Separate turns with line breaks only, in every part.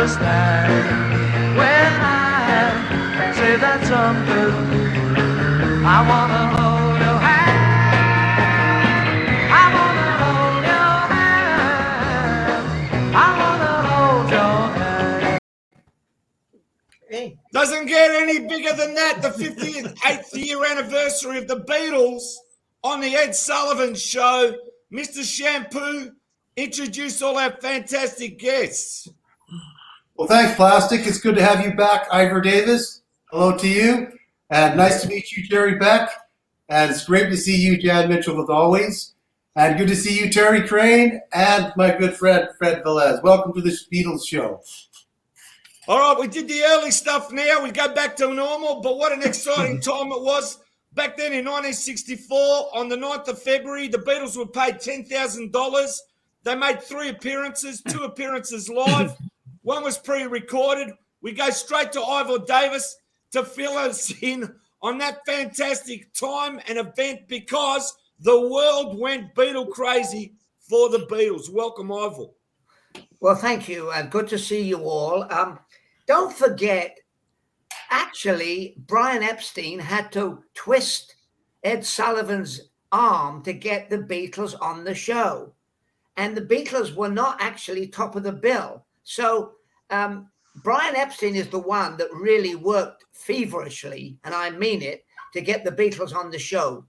understand when I say that something. I wanna hold your hand. I wanna hold your hand. I wanna hold your hand.
Hey.
Doesn't get any bigger than that. The 58th year anniversary of the Beatles on the Ed Sullivan Show. Mr. Shampoo, introduce all our fantastic guests.
Well, thanks, Plastic. It's good to have you back, Ivor Davis. Hello to you. And nice to meet you, Jerry Beck. And it's great to see you, Jan Mitchell, as always. And good to see you, Terry Crane, and my good friend, Fred Velez. Welcome to the Beatles Show.
All right, we did the early stuff now. We go back to normal, but what an exciting time it was. Back then in 1964, on the 9th of February, the Beatles were paid $10,000. They made 3 appearances, 2 appearances live. One was pre-recorded. We go straight to Ivor Davis to fill us in on that fantastic time and event because the world went Beatle crazy for the Beatles. Welcome, Ivor.
Well, thank you. Good to see you all. Don't forget, actually, Brian Epstein had to twist Ed Sullivan's arm to get the Beatles on the show. And the Beatles were not actually top of the bill. So Brian Epstein is the one that really worked feverishly, and I mean it, to get the Beatles on the show.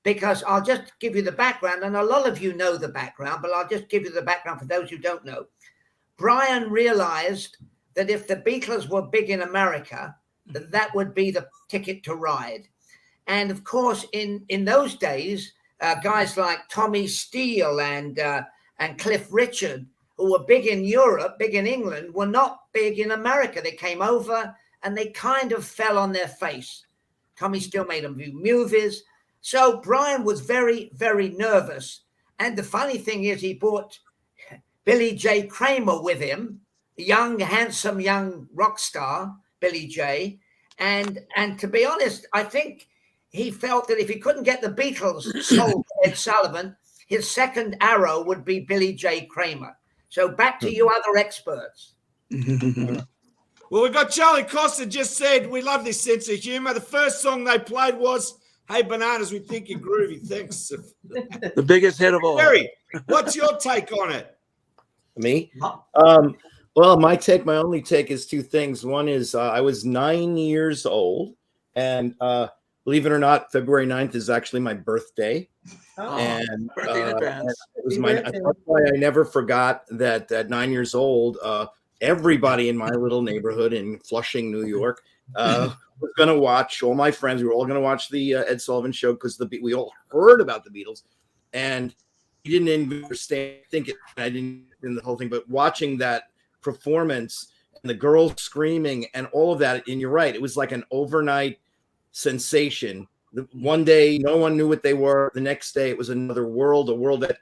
Because I'll just give you the background, and a lot of you know the background, but I'll just give you the background for those who don't know. Brian realized that if the Beatles were big in America, that would be the ticket to ride. And of course, in those days, guys like Tommy Steele and Cliff Richard, who were big in Europe, big in England, were not big in America. They came over and they kind of fell on their face. Tommy Steele made them view movies. So Brian was very, very nervous. And the funny thing is he brought Billy J. Kramer with him, a young, handsome, young rock star, Billy J. And to be honest, I think he felt that if he couldn't get the Beatles sold to Ed Sullivan, his second arrow would be Billy J. Kramer. So back to you other experts.
Well, we got Charlie Costa just said, we love this sense of humor. The first song they played was, Hey Bananas, We Think You're Groovy. Thanks.
The biggest hit of all.
Jerry, what's your take on it?
Me? Well, my only take is 2 things. One is I was 9 years old, and believe it or not, February 9th is actually my birthday.
Oh,
and
birthday in advance.
It was that's why I never forgot that at 9 years old, everybody in my little neighborhood in Flushing, New York, was going to watch, all my friends, we were all going to watch the Ed Sullivan Show because we all heard about the Beatles. And he didn't even understand, I didn't in the whole thing, but watching that performance and the girls screaming and all of that, and you're right, it was like an overnight sensation. One day, no one knew what they were. The next day, it was another world, a world that,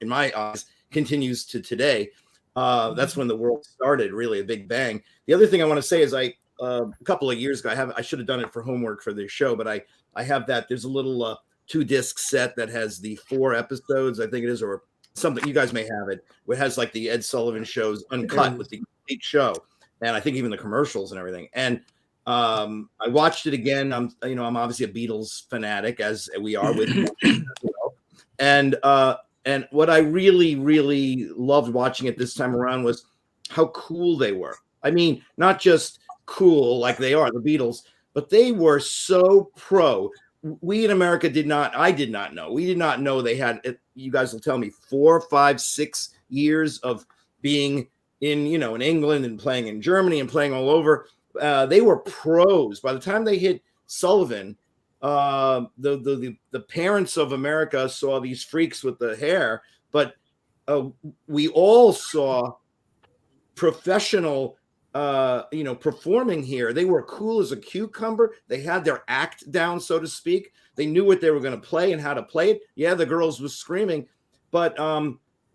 in my eyes, continues to today. That's when the world started, really, a big bang. The other thing I want to say is a couple of years ago, I should have done it for homework for this show, but I have that. There's a little 2-disc set that has the 4 episodes, I think it is, or something. You guys may have it. It has like the Ed Sullivan shows uncut with the complete show, and I think even the commercials and everything. And I watched it again. I'm obviously a Beatles fanatic, as we are with and what I really, really loved watching it this time around was how cool they were. I mean, not just cool like they are, the Beatles, but they were so pro. We in America I did not know. We did not know they had, you guys will tell me, 4, 5, 6 years of being in England and playing in Germany and playing all over. They were pros. By the time they hit Sullivan, the parents of America saw these freaks with the hair, but we all saw professional performing here. They were cool as a cucumber. They had their act down, so to speak. They knew what they were going to play and how to play it. Yeah, the girls was screaming, but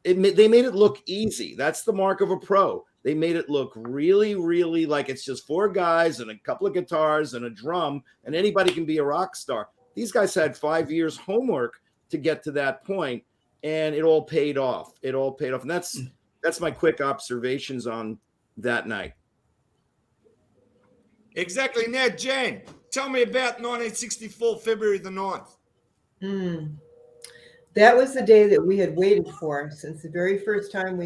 they made it look easy. That's the mark of a pro. They made it look really, really like it's just 4 guys and a couple of guitars and a drum, and anybody can be a rock star. These guys had 5 years homework to get to that point, and it all paid off. And that's my quick observations on that night.
Exactly. Now, Jan, tell me about 1964, February the 9th.
That was the day that we had waited for since the very first time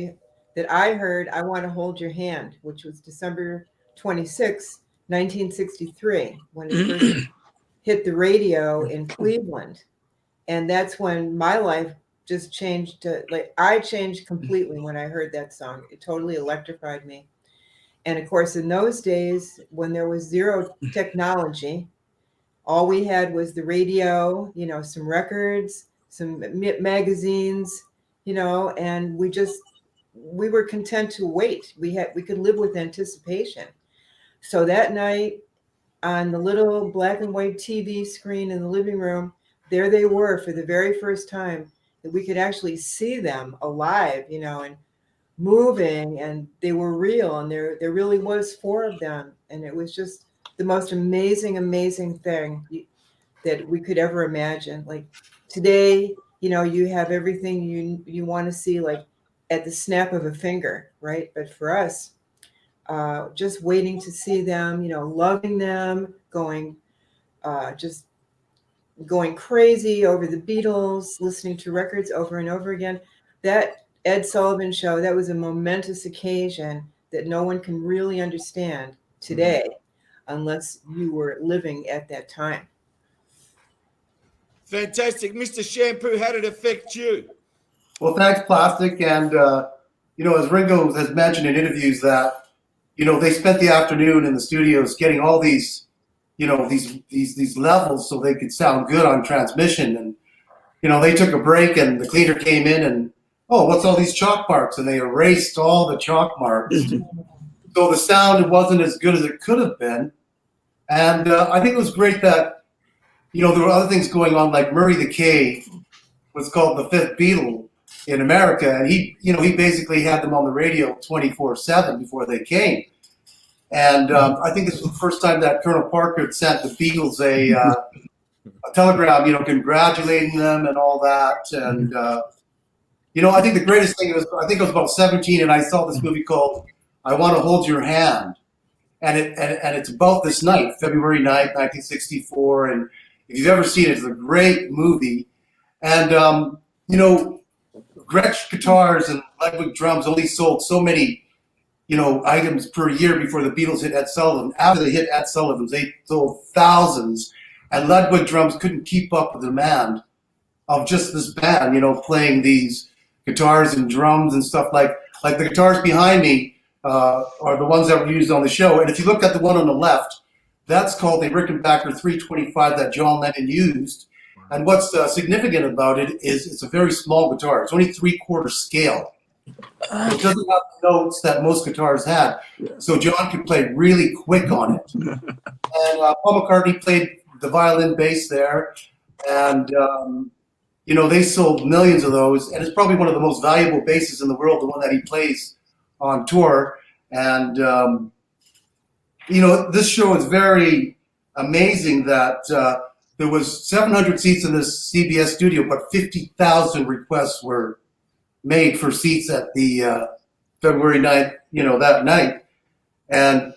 that I heard "I Want to Hold Your Hand," which was December 26, 1963, when it first hit the radio in Cleveland. And that's when my life just changed. I changed completely when I heard that song. It totally electrified me. And of course, in those days, when there was zero technology, all we had was the radio, some records, some magazines, and we were content to wait. We could live with anticipation. So that night, on the little black and white TV screen in the living room, there they were for the very first time that we could actually see them alive, and moving, and they were real, and there really was four of them, and it was just the most amazing thing that we could ever imagine. Like today, you have everything you want to see, like at the snap of a finger, right? But for us, just waiting to see them, loving them, just going crazy over the Beatles, listening to records over and over again. That Ed Sullivan show, that was a momentous occasion that no one can really understand today unless you were living at that time.
Fantastic. Mr. Shampoo, how did it affect you?
Well, thanks, Plastic. And, as Ringo has mentioned in interviews that, they spent the afternoon in the studios getting all these, these levels so they could sound good on transmission. And, they took a break and the cleaner came in and, oh, what's all these chalk marks? And they erased all the chalk marks. So the sound wasn't as good as it could have been. And I think it was great that, there were other things going on, like Murray the K was called the fifth Beatle in America. And he basically had them on the radio 24/7 before they came. And I think this was the first time that Colonel Parker had sent the Beatles a telegram, congratulating them and all that. And, I think the greatest thing was, I think I was about 17 and I saw this movie called I Want to Hold Your Hand. And it's about this night, February 9th, 1964. And if you've ever seen it, it's a great movie. And, Gretsch guitars and Ludwig drums only sold so many, items per year before the Beatles hit Ed Sullivan. After they hit Ed Sullivan, they sold thousands. And Ludwig drums couldn't keep up with the demand of just this band, playing these guitars and drums and stuff like the guitars behind me are the ones that were used on the show. And if you look at the one on the left, that's called the Rickenbacker 325 that John Lennon used. And what's significant about it is it's a very small guitar. It's only 3/4 scale. It doesn't have the notes that most guitars had. So John could play really quick on it. And Paul McCartney played the violin bass there. And, they sold millions of those. And it's probably one of the most valuable basses in the world, the one that he plays on tour. And, this show is very amazing that there was 700 seats in this CBS studio, but 50,000 requests were made for seats at the February 9th, that night. And,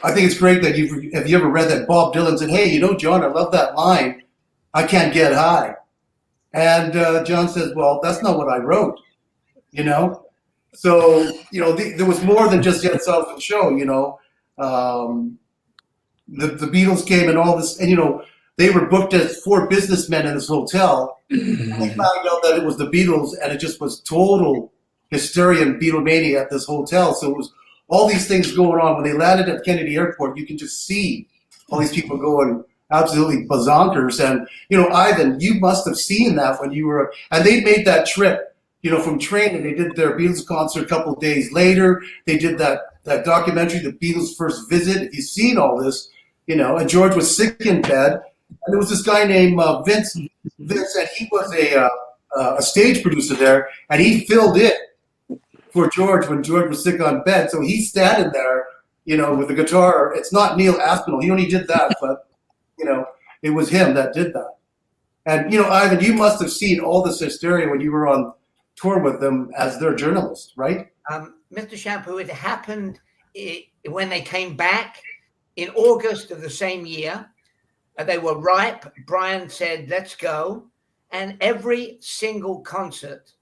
I think it's great that have you ever read that Bob Dylan said, hey, John, I love that line, I can't get high. And John says, well, that's not what I wrote, So, there was more than just the Ed Sullivan show, The Beatles came and all this, and, they were booked as four businessmen in this hotel. And they found out that it was the Beatles, and it just was total hysteria and Beatlemania at this hotel. So it was all these things going on. When they landed at Kennedy Airport, you can just see all these people going absolutely bazonkers. And, Ivan, you must have seen that when you were, and they made that trip, from training. They did their Beatles concert a couple of days later. They did that documentary, The Beatles' First Visit. If you've seen all this, and George was sick in bed. And there was this guy named Vince, and he was a stage producer there, and he filled it for George when George was sick on bed. So he's standing there, with the guitar. It's not Neil Aspinall. He only did that, but, it was him that did that. And, Ivan, you must have seen all this hysteria when you were on tour with them as their journalist, right?
Mr. Shampoo, it happened when they came back in August of the same year. They were ripe. Brian said, let's go. And every single concert,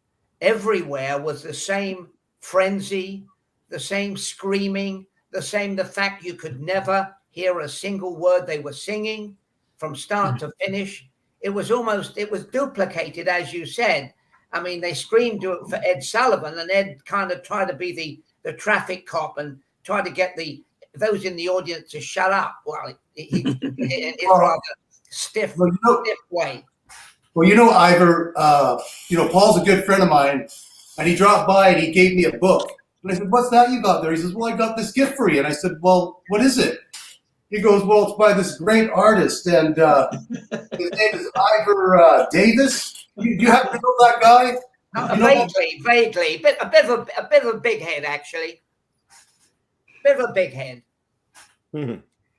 everywhere, was the same frenzy, the same screaming, the fact you could never hear a single word they were singing from start to finish. It was duplicated, as you said. I mean, they screamed for Ed Sullivan, and Ed kind of tried to be the traffic cop and try to get those in the audience to shut up. Well, it's rather stiff way.
Well, Ivor, Paul's a good friend of mine, and he dropped by and he gave me a book. And I said, what's that you got there? He says, well, I got this gift for you. And I said, well, what is it? He goes, well, it's by this great artist, and his name is Ivor Davis. Do you happen to know that guy?
Vaguely. A bit of a big head, actually. Bit of a big head.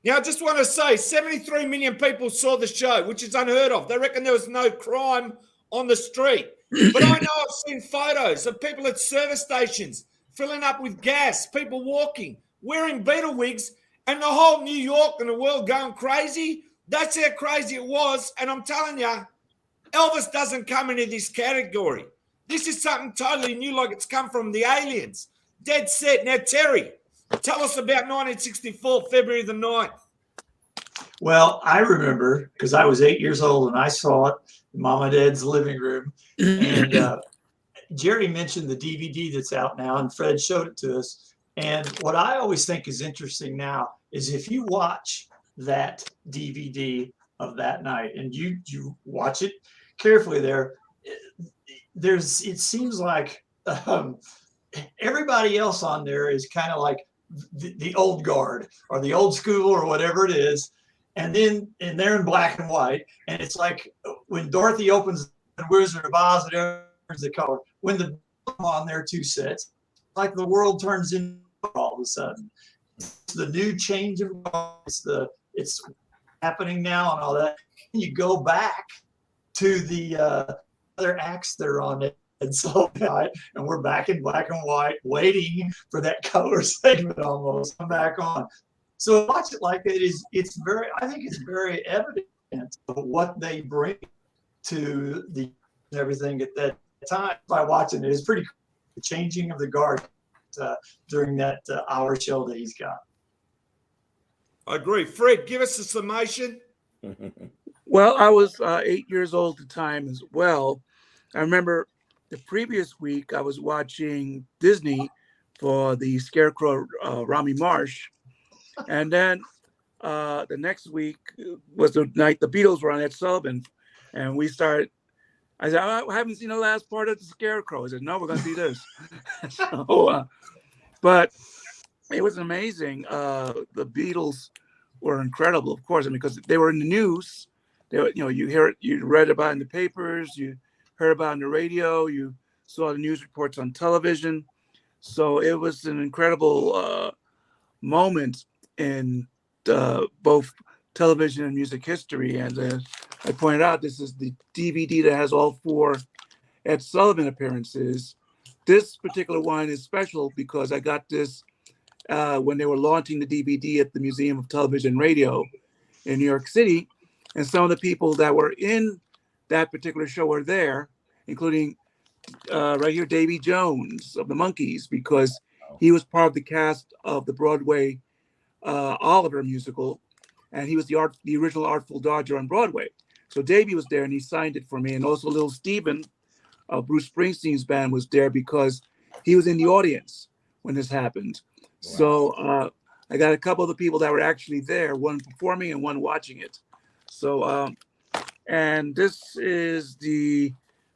Yeah, I just want to say 73 million people saw the show, which is unheard of. They reckon there was no crime on the street. But I know I've seen photos of people at service stations filling up with gas, people walking, wearing Beatle wigs, and the whole New York and the world going crazy. That's how crazy it was. And I'm telling you, Elvis doesn't come into this category. This is something totally new, like it's come from the aliens. Dead set. Now, Terry, tell us about 1964, February the 9th.
Well, I remember because I was 8 years old and I saw it in Mom and Dad's living room. And Jerry mentioned the DVD that's out now, and Fred showed it to us. And what I always think is interesting now is if you watch that DVD of that night and you watch it carefully it seems like everybody else on there is kind of like the old guard or the old school or whatever it is. And they're in black and white. And it's like when Dorothy opens the Wizard of Oz and there's the color. When the on there 2 sets, like the world turns into all of a sudden. It's the new change of it's happening now and all that. You go back to the other acts that are on it. And so, and we're back in black and white, waiting for that color segment almost come back on. So watch it like it is. I think it's very evident of what they bring to the everything at that time by watching it. It's pretty cool. The changing of the guard during that hour show that he's got.
I agree. Fred, give us a summation.
Well, I was 8 years old at the time as well. I remember the previous week I was watching Disney for the Scarecrow Rami Marsh. And then the next week was the night the Beatles were on Ed Sullivan. And we started, I said, I haven't seen the last part of the Scarecrow. I said, no, we're going to see this. But it was amazing. The Beatles were incredible, of course, because they were in the news. They were, you hear it, you read about it in the papers, you heard about it on the radio, you saw the news reports on television. So it was an incredible moment in both television and music history. And I pointed out, this is the DVD that has all 4 Ed Sullivan appearances. This particular one is special because I got this when they were launching the DVD at the Museum of Television and Radio in New York City. And some of the people that were in that particular show were there, including right here, Davy Jones of the Monkees, because he was part of the cast of the Broadway Oliver musical, and he was the original Artful Dodger on Broadway. So Davy was there, and he signed it for me. And also Little Steven, Bruce Springsteen's band, was there because he was in the audience when this happened. Wow. So I got a couple of the people that were actually there, one performing and one watching it. So, and this is the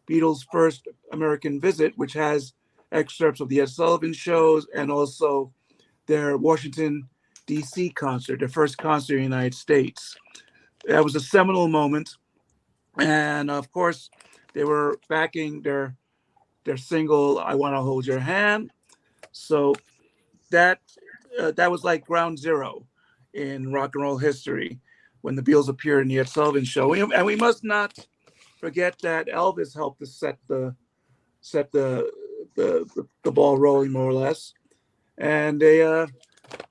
Beatles' first American visit, which has excerpts of the Ed Sullivan shows and also their Washington, D.C. concert, their first concert in the United States. That was a seminal moment. And of course, they were backing their single, I Want to Hold Your Hand. So that was like ground zero in rock and roll history when the Beatles appeared in the Ed Sullivan show. And we must not forget that Elvis helped to set the ball rolling, more or less. and the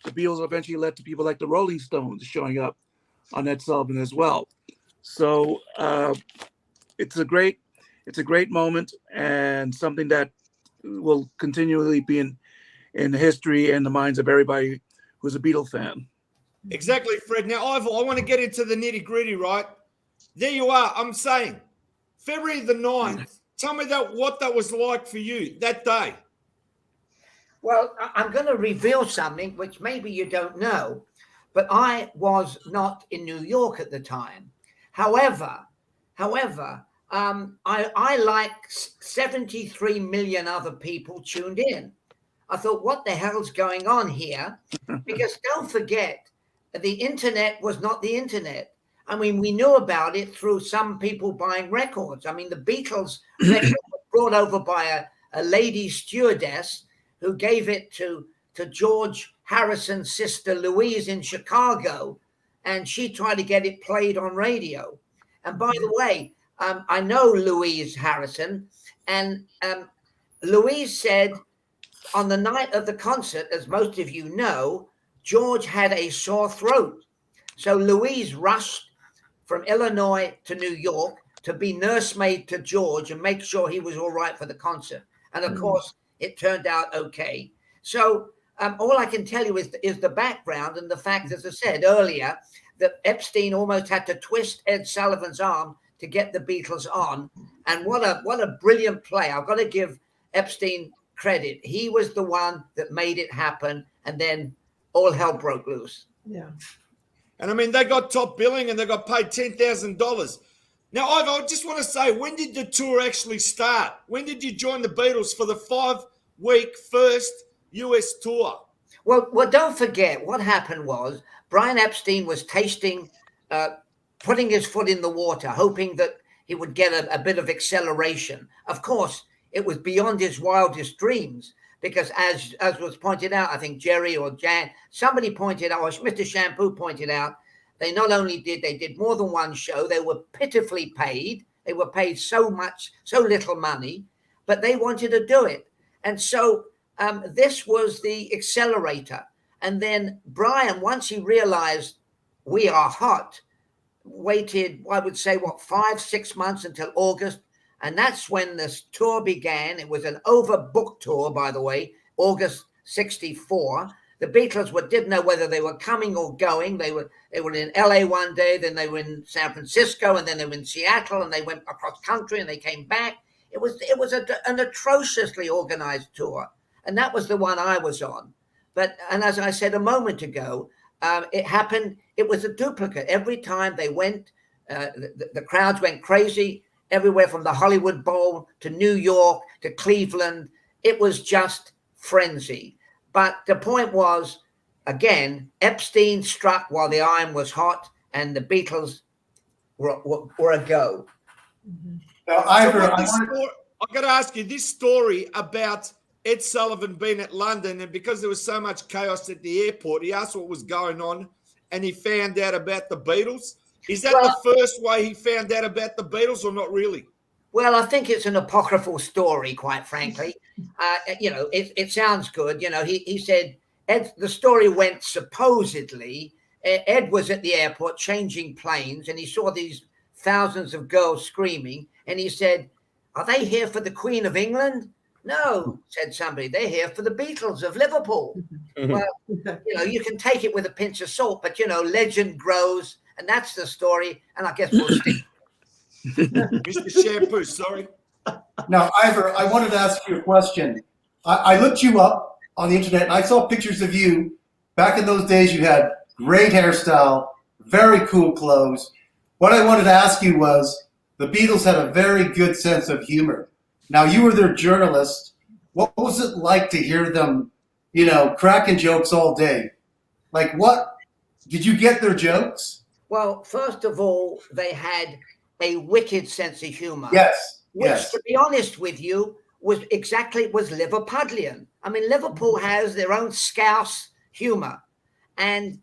Beatles eventually led to people like the Rolling Stones showing up on Ed Sullivan as well. So it's a great moment, and something that will continually be in history and the minds of everybody who's a Beatle fan.
Exactly, Fred. Now, Ivor, I want to get into the nitty gritty, right? There you are. I'm saying February the 9th. Tell me what that was like for you that day.
Well, I'm going to reveal something which maybe you don't know, but I was not in New York at the time. However, I like 73 million other people tuned in. I thought, what the hell's going on here? Because don't forget, the internet was not the internet. I mean, we knew about it through some people buying records. I mean, the Beatles record was brought over by a lady stewardess who gave it to George Harrison's sister Louise in Chicago, and she tried to get it played on radio. And by the way, I know Louise Harrison, and Louise said on the night of the concert, as most of you know, George had a sore throat. So Louise rushed from Illinois to New York to be nursemaid to George and make sure he was all right for the concert. And of course, it turned out okay. So all I can tell you is the background and the fact, as I said earlier, that Epstein almost had to twist Ed Sullivan's arm to get the Beatles on. And what a brilliant play. I've got to give Epstein credit. He was the one that made it happen. And then all hell broke loose.
Yeah.
And I mean, they got top billing and they got paid $10,000. Now, Ivor, I just want to say, when did the tour actually start? When did you join the Beatles for the 5-week first US tour?
Well, don't forget what happened was Brian Epstein was putting his foot in the water, hoping that he would get a bit of acceleration. Of course, it was beyond his wildest dreams because as was pointed out, I think Jerry or Jan, somebody pointed out, or Mr. Shampoo pointed out, they not only did more than one show, they were pitifully paid. They were paid so little money, but they wanted to do it. And so this was the accelerator. And then Brian, once he realized we are hot, waited, I would say, 5-6 months until August. And that's when this tour began. It was an overbooked tour, by the way, August 64. The Beatles didn't know whether they were coming or going. They were in LA one day, then they were in San Francisco, and then they were in Seattle, and they went across country and they came back. It was an atrociously organized tour. And that was the one I was on. And as I said a moment ago, it happened. It was a duplicate. Every time they went, the crowds went crazy everywhere from the Hollywood Bowl to New York to Cleveland. It was just frenzy. But the point was, again, Epstein struck while the iron was hot and the Beatles were a go.
Now, Ivor,
I've got to ask you this story about Ed Sullivan being at London, and because there was so much chaos at the airport, he asked what was going on, and he found out about the Beatles. Is that the first way he found out about the Beatles, or not really?
Well, I think it's an apocryphal story, quite frankly. It sounds good. He said the story went supposedly. Ed was at the airport changing planes, and he saw these thousands of girls screaming, and he said, "Are they here for the Queen of England?" "No," said somebody. "They're here for the Beatles of Liverpool." Well, you can take it with a pinch of salt, but legend grows, and that's the story. And I guess we'll stick.
Mr. Shampoo, sorry.
Now, Ivor, I wanted to ask you a question. I looked you up on the internet, and I saw pictures of you. Back in those days, you had great hairstyle, very cool clothes. What I wanted to ask you was, the Beatles had a very good sense of humor. Now, you were their journalist. What was it like to hear them, cracking jokes all day? Like, what? Did you get their jokes?
Well, first of all, they had a wicked sense of humor.
Yes.
Which, to be honest with you, was Liverpudlian. I mean, Liverpool has their own Scouse humor. And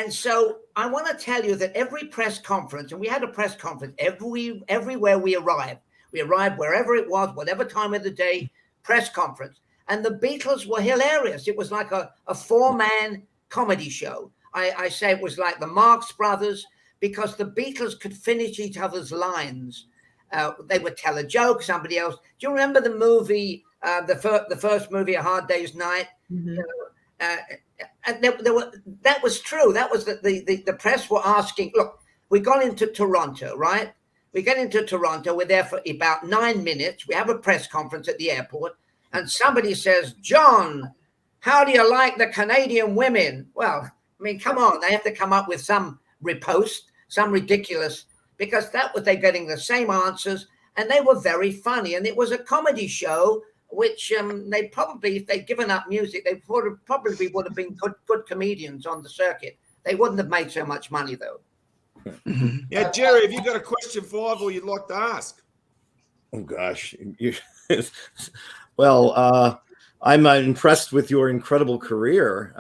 so I want to tell you that every press conference, and we had a press conference everywhere we arrived. We arrived wherever it was, whatever time of the day, press conference. and the Beatles were hilarious. It was like a four-man comedy show. I say it was like the Marx Brothers, because the Beatles could finish each other's lines. They would tell a joke, somebody else. Do you remember the movie, the first movie, A Hard Day's Night?
Mhm.
And that was true. That was the press were asking, look, we got into Toronto, right? We get into Toronto. We're there for about 9 minutes. We have a press conference at the airport, and somebody says, John, how do you like the Canadian women? Well, I mean, come on. They have to come up with some riposte, some ridiculous, because they're getting the same answers, and they were very funny. And it was a comedy show, which they probably, if they'd given up music, they probably would have been good comedians on the circuit. They wouldn't have made so much money, though.
Yeah, Jerry, have you got a question for Ivor you'd like to ask?
Oh gosh, well, I'm impressed with your incredible career.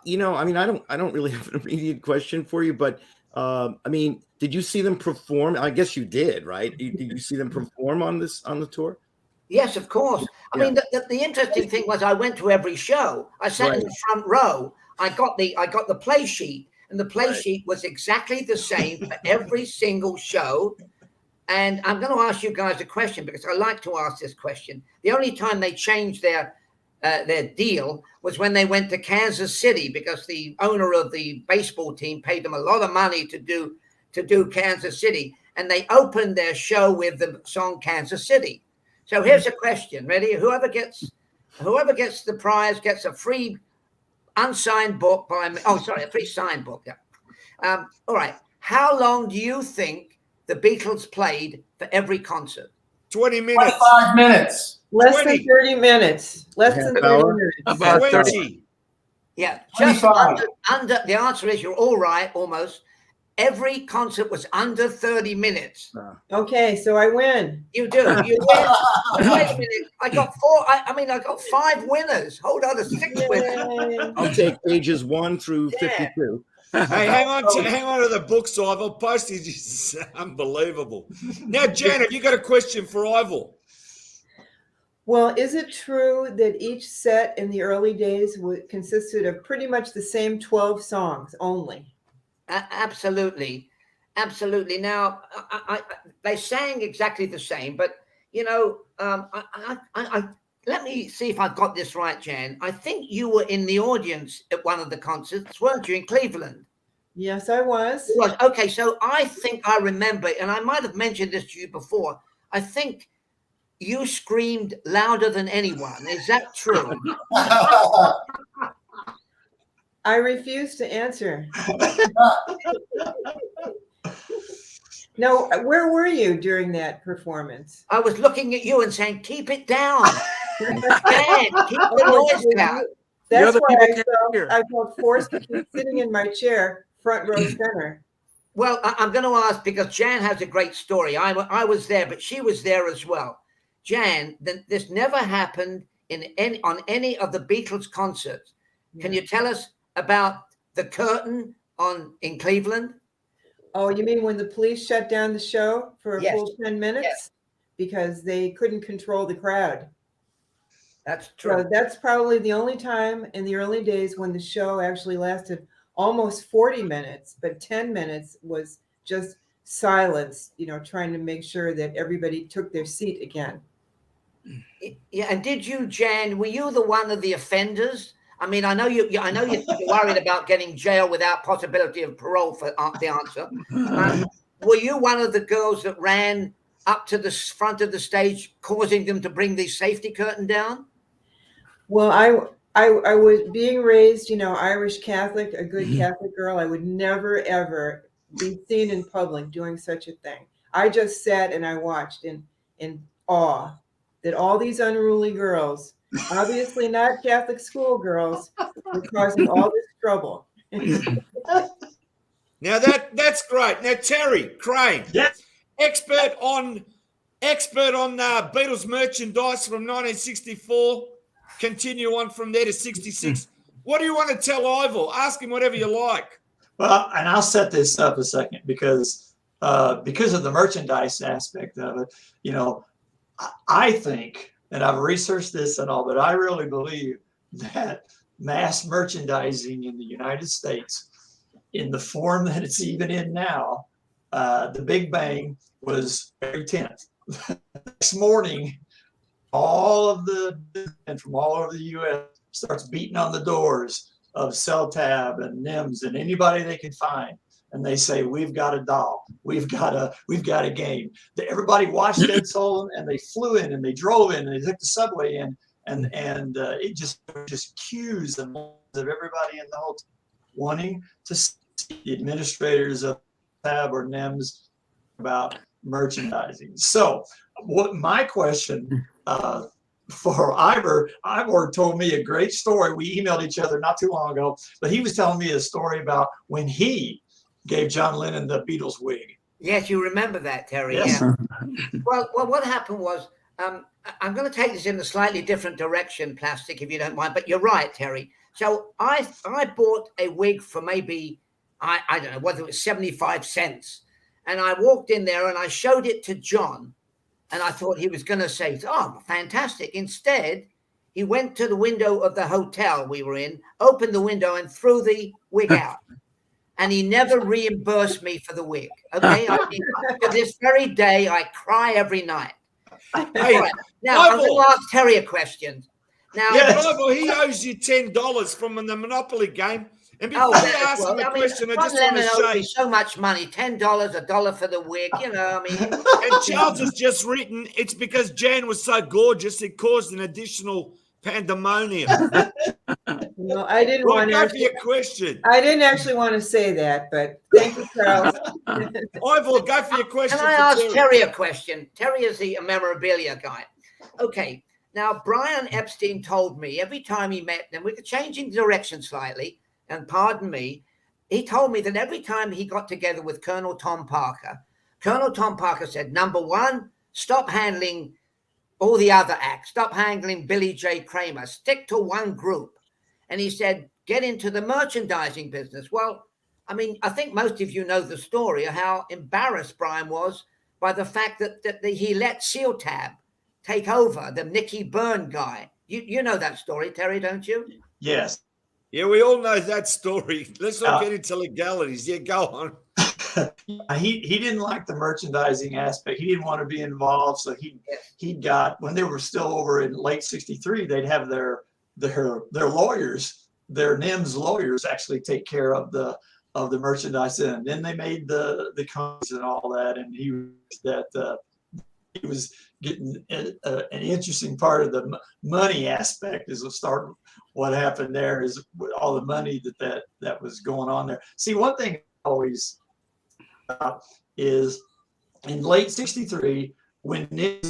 You know, I mean, I don't really have an immediate question for you, but I mean, did you see them perform? I guess you did, right? Did you see them perform on the tour?
Yes, of course. I mean, the interesting thing was I went to every show. I sat in the front row. I got the play sheet, and the play sheet was exactly the same for every single show. And I'm going to ask you guys a question, because I like to ask this question. The only time they changed their deal was when they went to Kansas City, because the owner of the baseball team paid them a lot of money to do Kansas City, and they opened their show with the song Kansas City. So here's a question. Ready? Whoever gets the prize gets a free unsigned book by me. Oh, sorry, a free signed book. Yeah. All right. How long do you think the Beatles played for every concert?
20 minutes.
25 minutes.
Less
20.
than 30 minutes. Less than 30
hour?
minutes.
About
20.
Yeah, just
25.
under. The answer is you're all right, almost. Every concert was under 30 minutes.
Okay, so I win.
You do. You win. Wait a minute. I got four. I got 5 winners. Hold on, 6 winners.
Yay.
I'll take pages 1 through
Yeah.
52.
Hey, hang on to the books, Ivor. Postage is unbelievable. Now, Jan, have you got a question for Ivor?
Well, is it true that each set in the early days consisted of pretty much the same 12 songs only?
Absolutely. Now, they sang exactly the same, but you know, let me see if I got this right, Jan. I think you were in the audience at one of the concerts, weren't you, in Cleveland?
Yes, I was.
Okay, so I think I remember, and I might have mentioned this to you before. I think you screamed louder than anyone. Is that true?
I refuse to answer. No, where were you during that performance?
I was looking at you and saying, "Keep it down, man, keep the noise down."
That's
the
why
people can't hear.
I felt forced to keep sitting in my chair, front row center.
Well, I'm going to ask, because Jan has a great story. I was there, but she was there as well. Jan, this never happened on any of the Beatles concerts. Can you tell us about the curtain in Cleveland?
Oh, you mean when the police shut down the show for a
Yes.
full 10 minutes?
Yes.
Because they couldn't control the crowd.
That's
So
true.
that's probably the only time in the early days when the show actually lasted almost 40 minutes, but 10 minutes was just silence, trying to make sure that everybody took their seat again.
Yeah, and did you, Jan? Were you one of the offenders? I mean, I know you're worried about getting jail without possibility of parole for the answer. Were you one of the girls that ran up to the front of the stage, causing them to bring the safety curtain down?
Well, I was being raised, Irish Catholic, a good Catholic girl. I would never, ever be seen in public doing such a thing. I just sat and I watched in awe that all these unruly girls, obviously not Catholic school girls, were causing all this trouble.
Now that's great. Now, Terry Crane,
Yes.
expert on Beatles merchandise from 1964. Continue on from there to 66. What do you want to tell Ivor? Ask him whatever you like.
Well, and I'll set this up a second because of the merchandise aspect of it. I think and I've researched this and all, but I really believe that mass merchandising in the United States, in the form that it's even in now, the Big Bang was February 10th. Next morning, all of the men from all over the U.S. starts beating on the doors of Celtab and NIMS and anybody they can find, and they say, "We've got a doll, we've got a game." Everybody watched Ed Sullivan, and they flew in and they drove in and they took the subway in, and it just cues and of everybody in the hotel wanting to see the administrators of Tab or NIMS about merchandising. So, what my question for Ivor told me a great story. We emailed each other not too long ago, but he was telling me a story about when he gave John Lennon the Beatles wig.
Yes, you remember that, Terry.
Yes.
Yeah. Well, what happened was, I'm going to take this in a slightly different direction, Plastic, if you don't mind. But you're right, Terry. So I bought a wig for maybe, I don't know, whether it was 75 cents. And I walked in there and I showed it to John. And I thought he was going to say, "Oh, fantastic." Instead, he went to the window of the hotel we were in, opened the window and threw the wig out. And he never reimbursed me for the wig. Okay. I mean, to this very day, I cry every night.
Hey,
Right. Now, I'm going to ask Terry a question. Now,
Ivor, he owes you $10 from the Monopoly game. And before you ask him the question, I just want to say,
so much money, $10, $1 for the wig, you know, I mean.
And Charles has just written, it's because Jan was so gorgeous, it caused an additional pandemonium.
No, I didn't
Well,
want
go
to.
for your question.
I didn't actually want to say that, but thank you, Charles.
Ivor, go for your question.
Can I ask Terry a question? Terry is the memorabilia guy. Okay. Now, Brian Epstein told me every time he met them, we were changing direction slightly, and pardon me, he told me that every time he got together with Colonel Tom Parker said, number one, stop handling all the other acts. Stop handling Billy J. Kramer. Stick to one group. And he said, get into the merchandising business. Well, I mean, I think most of you know the story of how embarrassed Brian was by the fact that he let Tab take over, the Nicky Byrne guy. You know that story, Terry, don't you?
Yes.
Yeah, we all know that story. Let's not get into legalities. Yeah, go on.
He didn't like the merchandising aspect. He didn't want to be involved. So he got, when they were still over in late '63, they'd have their lawyers, their NIMS lawyers, actually take care of the merchandise. And then they made the coins and all that. And he was getting an interesting part of the money aspect. Is what happened there is all the money that was going on there. See, one thing always is in late '63 when Nick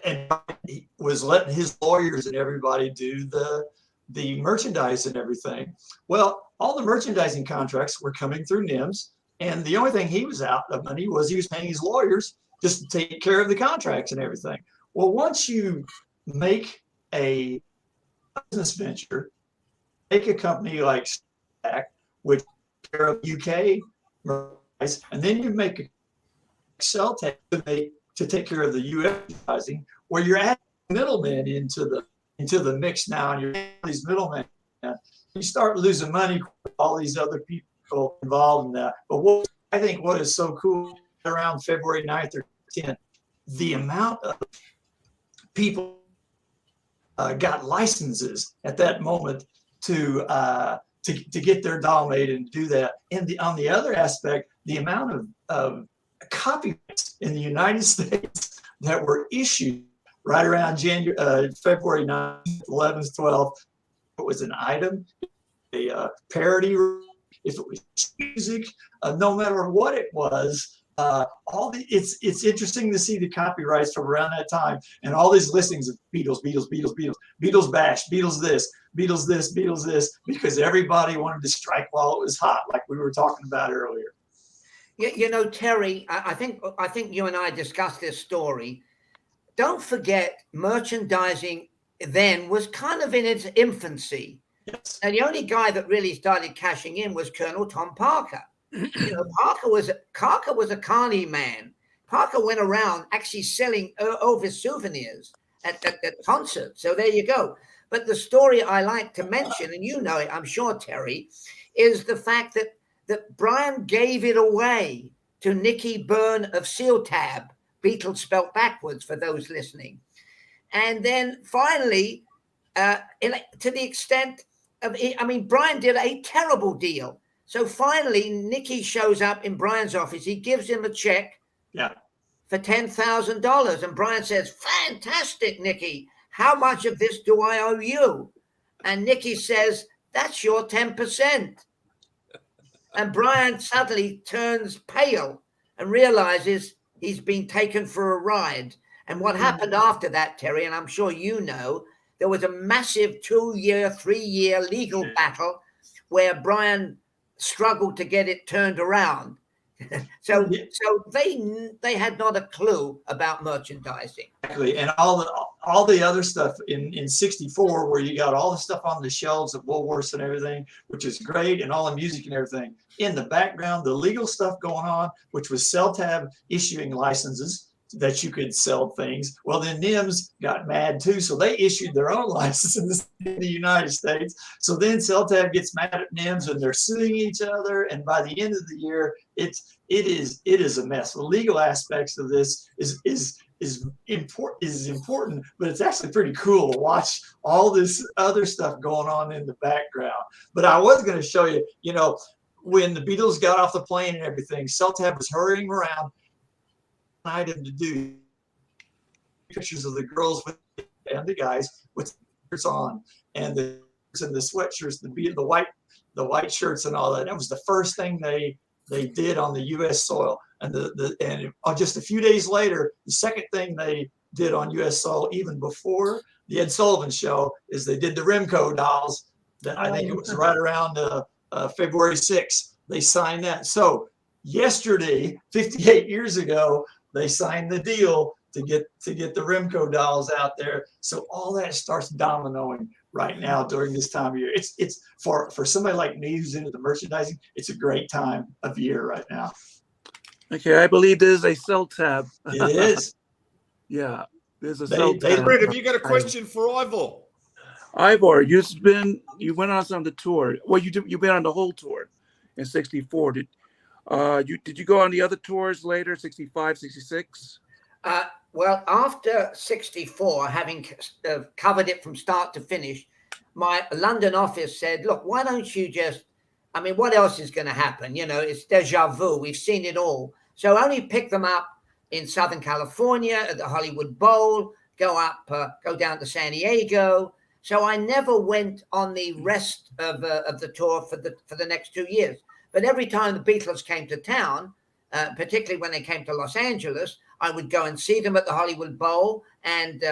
and he was letting his lawyers and everybody do the merchandise and everything. Well, all the merchandising contracts were coming through NIMS, and the only thing he was out of money was he was paying his lawyers just to take care of the contracts and everything. Well, once you make a business venture, make a company like Stack, which care of UK merchandise, and then you make a Celtab to take care of the US advertising, where you're adding middlemen into the mix now, and you're adding these middlemen. You start losing money with all these other people involved in that. But what is so cool around February 9th or 10th, the amount of people got licenses at that moment to get their doll made and do that. And on the other aspect, the amount of copyrights in the United States that were issued right around February 9th, 11th, 12th. It was an item, a parody, if it was music, no matter what it was, it's interesting to see the copyrights from around that time and all these listings of Beatles, Beatles bash, Beatles this, because everybody wanted to strike while it was hot, like we were talking about earlier.
You know, Terry, I think you and I discussed this story. Don't forget, merchandising then was kind of in its infancy.
Yes.
And the only guy that really started cashing in was Colonel Tom Parker. You know, Parker was a carny man. Parker went around actually selling over souvenirs. at concerts. So there you go. But the story I like to mention, and you know it, I'm sure, Terry, is the fact that Brian gave it away to Nicky Byrne of Seal Tab, Beatles spelt backwards for those listening. And then finally, to the extent of, I mean, Brian did a terrible deal. So finally, Nicky shows up in Brian's office. He gives him a check for $10,000. And Brian says, fantastic, Nicky. How much of this do I owe you? And Nicky says, that's your 10%. And Brian suddenly turns pale and realizes he's been taken for a ride. And what happened after that, Terry, and I'm sure you know, there was a massive 2-year, 3-year legal battle where Brian struggled to get it turned around. So they had not a clue about merchandising.
Exactly, and all the other stuff in '64, where you got all the stuff on the shelves at Woolworths and everything, which is great, and all the music and everything. In the background, the legal stuff going on, which was Celtab issuing licenses that you could sell things. Well, then NIMS got mad too, so they issued their own licenses in the United States. So then Celtab gets mad at NIMS and they're suing each other. And by the end of the year, it is a mess. The legal aspects of this is important, but it's actually pretty cool to watch all this other stuff going on in the background. But I was going to show you, you know, when the Beatles got off the plane and everything, Celtab was hurrying around. Item to do pictures of the girls and the guys with shirts on, and the sweatshirts, the white shirts and all that. That was the first thing they did on the U.S. soil. And and just a few days later, the second thing they did on U.S. soil, even before the Ed Sullivan Show, is they did the Remco dolls. That I think it was right around February 6th. They signed that. So yesterday, 58 years ago, they signed the deal to get the Remco dolls out there. So all that starts dominoing right now during this time of year. It's for somebody like me who's into the merchandising, it's a great time of year right now.
Okay, I believe there's a Celtab.
It is.
Yeah, there's a Celtab.
Fred, have you got a question for Ivor?
Ivor, you went on some of the tour. Well, you've been on the whole tour in '64. Did you go on the other tours later, 65, 66?
Well, after 64, having covered it from start to finish, my London office said, look, why don't you just, I mean, what else is going to happen? You know, it's déjà vu. We've seen it all. So only pick them up in Southern California at the Hollywood Bowl, go down to San Diego. So I never went on the rest of the tour for the next 2 years. But every time the Beatles came to town, particularly when they came to Los Angeles, I would go and see them at the Hollywood Bowl and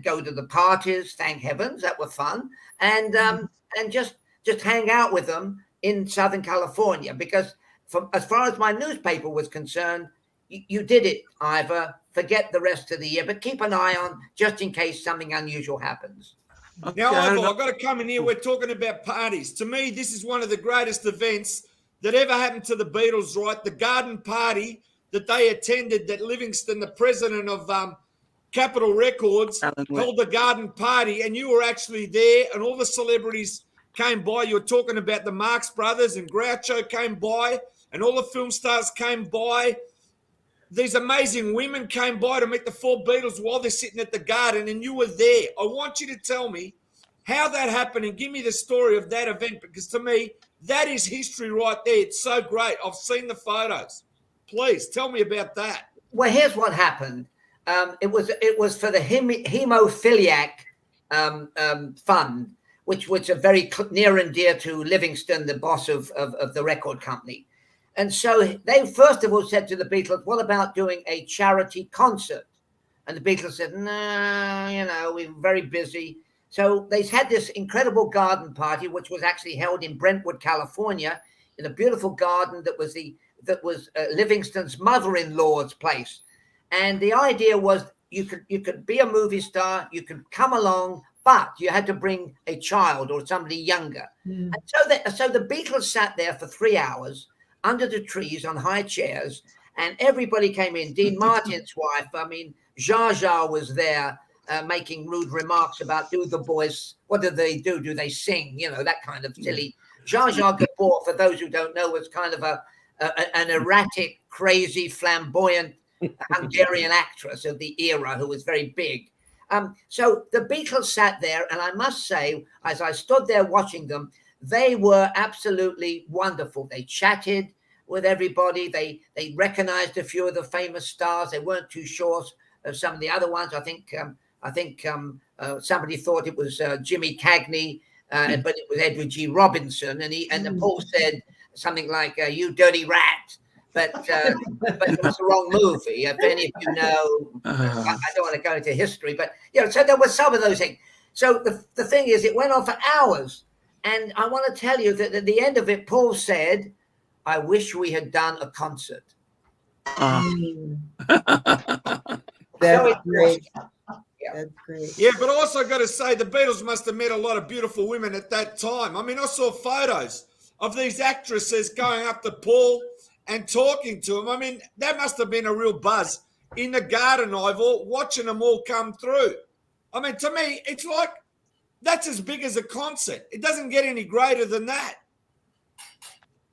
go to the parties. Thank heavens, that were fun, and just hang out with them in Southern California. Because as far as my newspaper was concerned, you did it, Ivor. Forget the rest of the year, but keep an eye on just in case something unusual happens.
Okay,
Now, Ivor, I've got to come in here. We're talking about parties. To me, this is one of the greatest events that ever happened to the Beatles, right? The garden party that they attended, that Livingston, the president of Capitol Records, held the garden party, and you were actually there, and all the celebrities came by. You were talking about the Marx Brothers, and Groucho came by, and all the film stars came by. These amazing women came by to meet the 4 Beatles while they're sitting at the garden, and you were there. I want you to tell me how that happened and give me the story of that event, because to me, that is history right there. It's so great. I've seen the photos. Please tell me about that.
Well, here's what happened. It was for the hemophiliac fund, which was a very near and dear to Livingston, the boss of the record company. And so they first of all said to the Beatles, what about doing a charity concert? And the Beatles said, no, you know, we're very busy. So they had this incredible garden party, which was actually held in Brentwood, California, in a beautiful garden that was Livingston's mother-in-law's place. And the idea was you could be a movie star, you could come along, but you had to bring a child or somebody younger. And so the Beatles sat there for 3 hours under the trees on high chairs, and everybody came in. Dean Martin's wife, I mean, Jar Jar was there. making rude remarks about do the boys, what do they do? Do they sing? You know, that kind of silly. Zsa Zsa Gabor, for those who don't know, was kind of an erratic, crazy, flamboyant Hungarian actress of the era who was very big. So the Beatles sat there, and I must say, as I stood there watching them, they were absolutely wonderful. They chatted with everybody. They recognized a few of the famous stars. They weren't too short of some of the other ones. I think somebody thought it was Jimmy Cagney, but it was Edward G. Robinson, and Paul said something like "You dirty rat." But it was the wrong movie. If any of you know, I don't want to go into history, but so there were some of those things. So the thing is, it went on for hours, and I want to tell you that at the end of it, Paul said, "I wish we had done a concert."
That's great. That's great.
Yeah, but I also got to say the Beatles must have met a lot of beautiful women at that time. I mean, I saw photos of these actresses going up to Paul and talking to him. I mean, that must have been a real buzz in the garden, Ivor, watching them all come through. I mean, to me, it's like that's as big as a concert. It doesn't get any greater than that.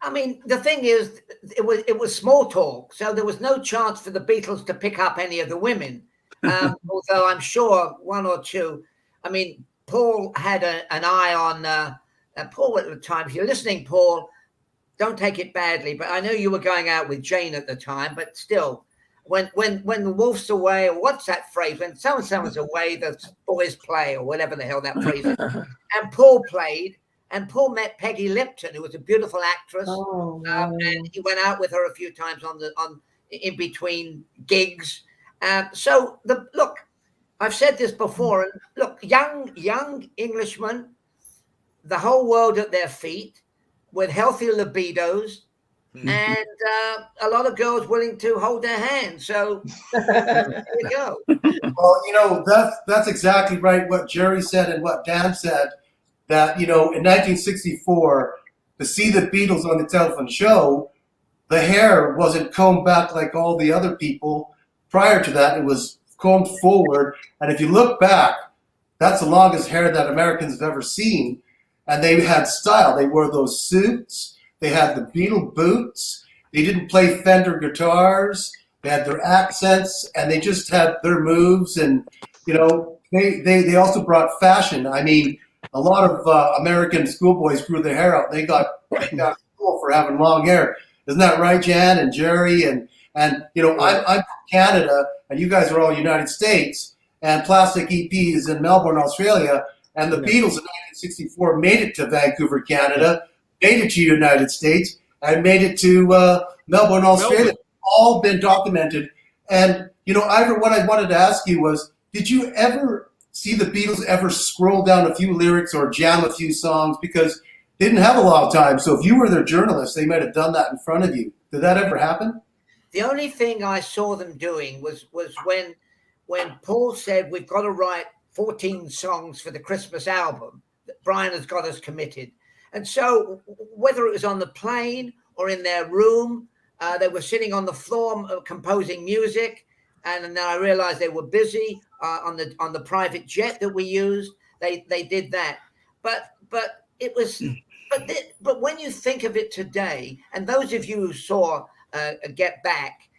I mean, the thing is, it was small talk, so there was no chance for the Beatles to pick up any of the women. Although I'm sure one or two. I mean, Paul had an eye on Paul at the time. If you're listening, Paul, don't take it badly, but I know you were going out with Jane at the time. But still, when the wolf's away, or what's that phrase? When someone's away, the boys play, or whatever the hell that phrase is. And Paul played. And Paul met Peggy Lipton, who was a beautiful actress, and he went out with her a few times in between gigs. Look, I've said this before, and look, young Englishmen, the whole world at their feet, with healthy libidos, and a lot of girls willing to hold their hand. So there you go.
Well, that's exactly right. What Jerry said and what Dan said. That, in 1964, to see the Beatles on the telephone show, the hair wasn't combed back like all the other people. Prior to that, it was combed forward. And if you look back, that's the longest hair that Americans have ever seen. And they had style. They wore those suits. They had the Beatle boots. They didn't play Fender guitars. They had their accents, and they just had their moves. And, they also brought fashion. I mean, a lot of American schoolboys grew their hair out. They got kicked out of school for having long hair. Isn't that right, Jan and Jerry? And I'm from Canada, and you guys are all United States. And Plastic EP is in Melbourne, Australia. And the Beatles in 1964 made it to Vancouver, Canada, made it to United States, and made it to Melbourne, Australia. All been documented. And, Ivor, what I wanted to ask you was, did you ever see the Beatles ever scroll down a few lyrics or jam a few songs? Because they didn't have a lot of time. So if you were their journalist, they might have done that in front of you. Did that ever happen?
The only thing I saw them doing was when Paul said, we've got to write 14 songs for the Christmas album that Brian has got us committed. And so whether it was on the plane or in their room, they were sitting on the floor composing music. And then I realized they were busy on the private jet that we used. They did that, but it was, but when you think of it today, and those of you who saw Get Back,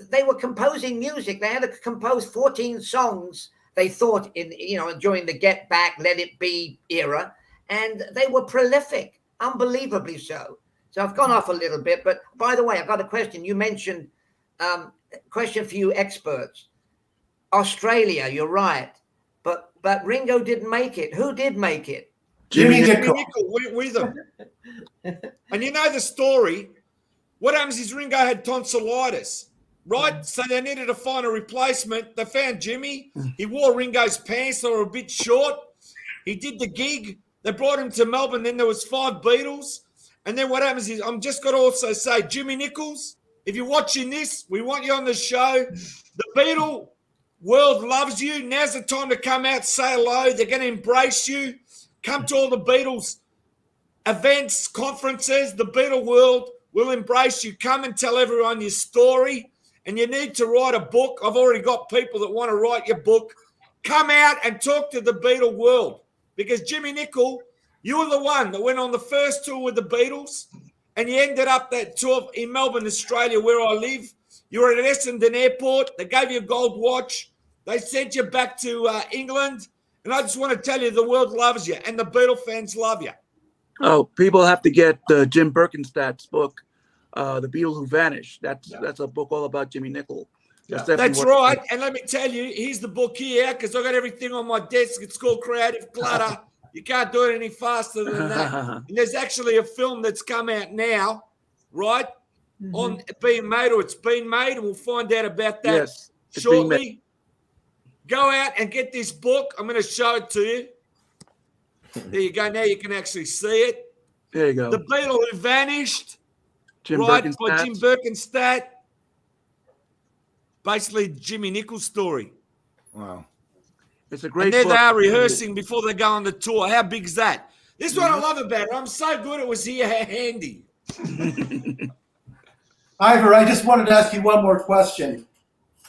they were composing music. They had to compose 14 songs. They thought during the Get Back, Let It Be era, and they were prolific, unbelievably so. So I've gone off a little bit, but by the way, I've got a question. You mentioned. Question for you experts. Australia, you're right, but Ringo didn't make it. Who did make it?
Jimmy Nicol
went with them. And you know the story. What happens is Ringo had tonsillitis, right? So they needed to find a replacement. They found Jimmy. He wore Ringo's pants. They were a bit short. He did the gig. They brought him to Melbourne. Then there was 5 Beatles. And then what happens is, I'm just going to also say, Jimmy Nichols, if you're watching this, we want you on the show. The Beatle world loves you. Now's the time to come out, say hello. They're going to embrace you. Come to all the Beatles events, conferences. The Beatle world will embrace you. Come and tell everyone your story. And you need to write a book. I've already got people that want to write your book. come out and talk to the Beatle world, because Jimmy Nicol, you were the one that went on the first tour with the Beatles, and you ended up that tour in Melbourne, Australia, where I live. You were at Essendon Airport. They gave you a gold watch. They sent you back to England. And I just want to tell you, the world loves you, and the Beatle fans love you.
Oh, people have to get Jim Birkenstadt's book, The Beatles Who Vanished. That's a book all about Jimmy Nicol.
That's right. And let me tell you, here's the book here, because I got everything on my desk. It's called Creative Clutter. You can't do it any faster than that. And there's actually a film that's come out now, right? On being made, or it's been made, and we'll find out about that shortly. Go out and get this book. I'm going to show it to you. There you go. Now you can actually see it.
There you go.
The Beatle Who Vanished,
by
Jim Birkenstadt. Basically, Jimmy Nicol story.
Wow.
It's a great
book. And there they are rehearsing before they go on the tour. How big is that? This is what I love about it. I'm so good it was here handy.
Ivor, I just wanted to ask you one more question.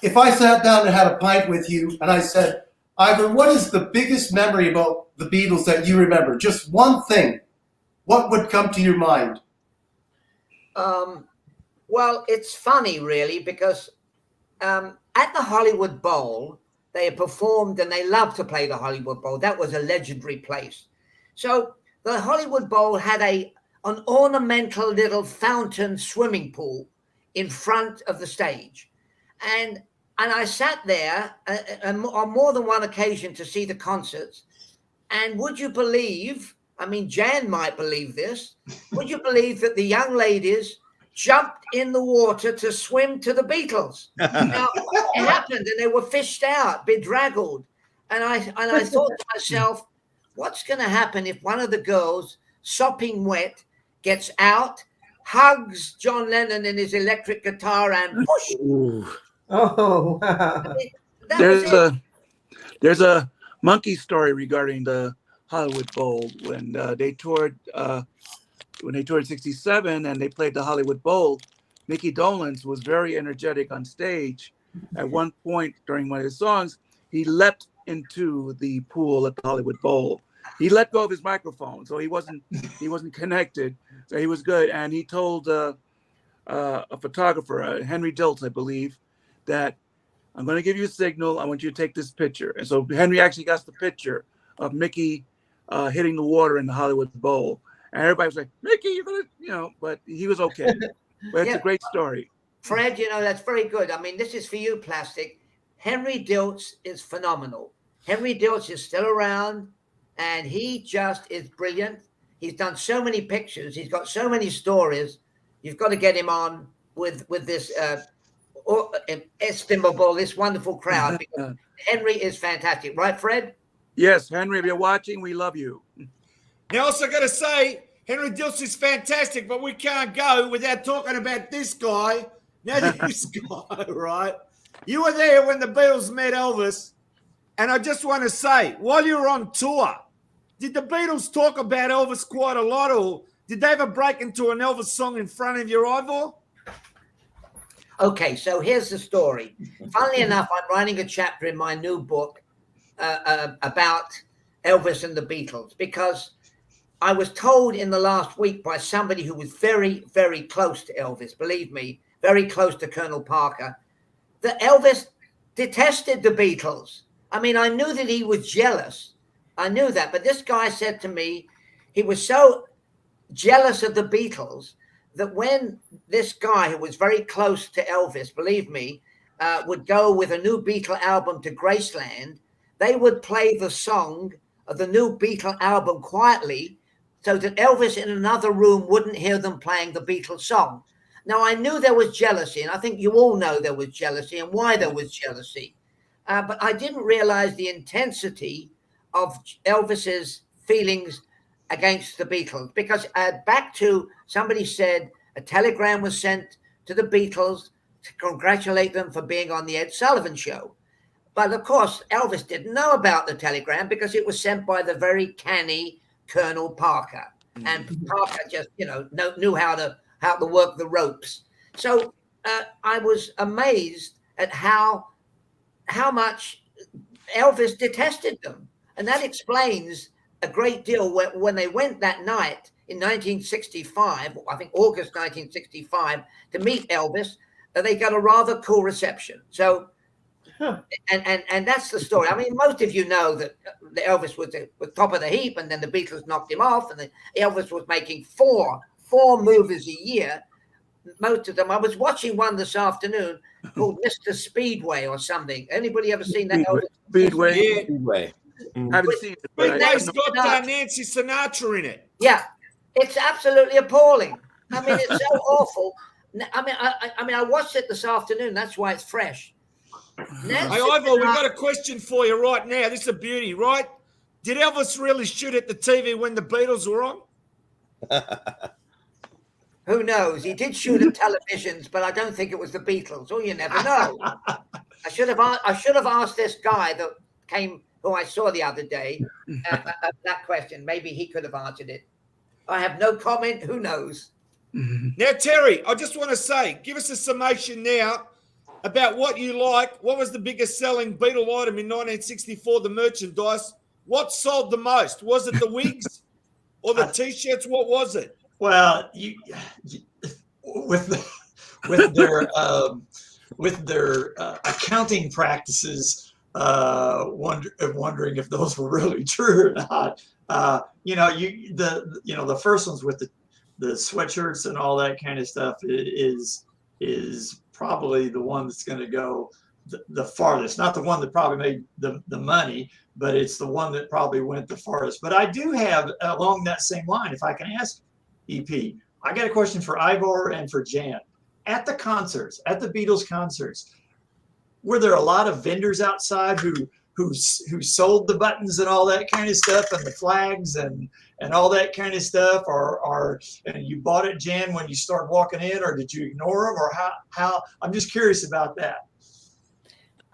If I sat down and had a pint with you and I said, Ivor, what is the biggest memory about the Beatles that you remember? Just one thing. What would come to your mind?
Well, it's funny, really, because at the Hollywood Bowl, they had performed, and they loved to play the Hollywood Bowl. That was a legendary place. So the Hollywood Bowl had an ornamental little fountain swimming pool in front of the stage. And I sat there on more than one occasion to see the concerts. And would you believe, I mean, Jan might believe this, would you believe that the young ladies jumped in the water to swim to the Beatles? Now, it happened, and they were fished out, bedraggled. And I thought to myself, what's going to happen if one of the girls, sopping wet, gets out, hugs John Lennon in his electric guitar, and push.
Oh, wow.
I mean,
there's a monkey story regarding the Hollywood Bowl when they toured in '67 and they played the Hollywood Bowl. Mickey Dolenz was very energetic on stage. At one point during one of his songs, he leapt into the pool at the Hollywood Bowl. He let go of his microphone, so he wasn't connected. So he was good, and he told a photographer, Henry Diltz, I believe, that I'm going to give you a signal. I want you to take this picture. And so Henry actually got the picture of Mickey hitting the water in the Hollywood Bowl, and everybody was like, "Mickey, you're gonna," but he was okay. But it's a great story.
Fred, that's very good. I mean, this is for you, Plastic. Henry Diltz is phenomenal. Henry Diltz is still around, and he just is brilliant. He's done so many pictures. He's got so many stories. You've got to get him on with this estimable, this wonderful crowd, because Henry is fantastic. Right, Fred?
Yes, Henry, if you're watching, we love you.
Now, also got to say, Henry Diltz is fantastic, but we can't go without talking about this guy. Now, this guy, right? You were there when the Beatles met Elvis, and I just want to say, while you were on tour, did the Beatles talk about Elvis quite a lot, or did they ever break into an Elvis song in front of you, Ivor?
Okay, so here's the story. Funnily enough, I'm writing a chapter in my new book about Elvis and the Beatles, because I was told in the last week by somebody who was very, very close to Elvis, believe me, very close to Colonel Parker, that Elvis detested the Beatles. I mean, I knew that he was jealous. I knew that. But this guy said to me, he was so jealous of the Beatles that when this guy who was very close to Elvis, believe me, would go with a new Beatle album to Graceland, they would play the song of the new Beatle album quietly so that Elvis in another room wouldn't hear them playing the Beatles song. Now, I knew there was jealousy, and I think you all know there was jealousy and why there was jealousy. But I didn't realize the intensity of Elvis's feelings against the Beatles, because back to somebody said a telegram was sent to the Beatles to congratulate them for being on the Ed Sullivan show. But of course, Elvis didn't know about the telegram because it was sent by the very canny Colonel Parker. And Parker just, knew how to work the ropes. So I was amazed at how much Elvis detested them. And that explains a great deal when they went that night in 1965, I think August 1965, to meet Elvis. They got a rather cool reception. So, and that's the story. I mean, most of you know that Elvis was top of the heap, and then the Beatles knocked him off, and Elvis was making four movies a year. Most of them. I was watching one this afternoon called Mr. Speedway or something. Anybody ever seen that?
Speedway.
Yeah.
Speedway.
I haven't seen it, but
Speedway's got Nancy Sinatra in it.
Yeah, it's absolutely appalling. I mean, it's so awful. I mean, I watched it this afternoon. That's why it's fresh.
Hey, Ivor, we've got a question for you right now. This is a beauty, right? Did Elvis really shoot at the TV when the Beatles were on?
Who knows? He did shoot at televisions, but I don't think it was the Beatles. Oh, you never know. I should have asked this guy who I saw the other day that question. Maybe he could have answered it. I have no comment. Who knows?
Now, Terry, I just want to say, give us a summation now about what you like. What was the biggest selling Beatle item in 1964, the merchandise? What sold the most? Was it the wigs or the T-shirts? What was it?
Well, with their accounting practices, wondering if those were really true or not. The first ones with the sweatshirts and all that kind of stuff is probably the one that's going to go the farthest. Not the one that probably made the money, but it's the one that probably went the farthest. But I do have, along that same line, if I can ask EP, I got a question for Ivor and for Jan. At the concerts, at the Beatles concerts, were there a lot of vendors outside who sold the buttons and all that kind of stuff, and the flags and all that kind of stuff, and you bought it, Jan, when you started walking in, or did you ignore them, or how? I'm just curious about that.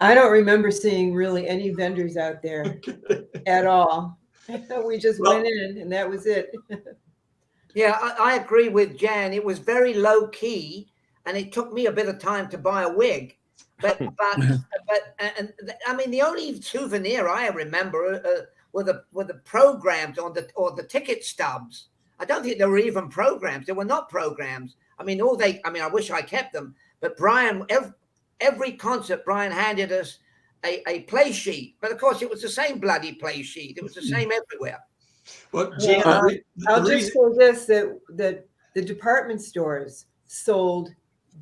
I don't remember seeing really any vendors out there at all. We just went in, and that was it.
Yeah, I agree with Jan. It was very low key, and it took me a bit of time to buy a wig. But I mean, the only souvenir I remember were the programs or the ticket stubs. I don't think they were even programs. They were not programs. I mean, I wish I kept them. But Brian, every concert, Brian handed us a play sheet. But of course, it was the same bloody play sheet. It was the same everywhere.
Well, Jan,
I'll just say this: that the department stores sold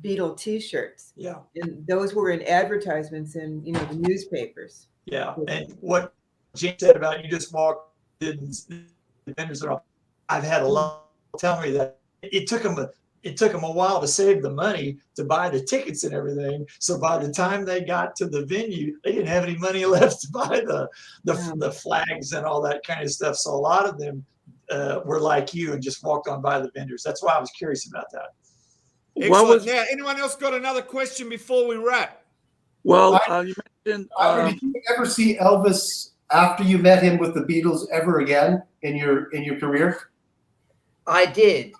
Beatle T-shirts.
Yeah,
and those were in advertisements in the newspapers.
Yeah, and what Jan said about you just walked in, the vendors are all. I've had a lot tell me that it took them a while to save the money to buy the tickets and everything. So by the time they got to the venue, they didn't have any money left to buy the flags and all that kind of stuff. So a lot of them were like you and just walked on by the vendors. That's why I was curious about that.
Excellent. Now, anyone else got another question before we wrap?
Well, you mentioned.
Did you ever see Elvis after you met him with the Beatles ever again in your career?
I did.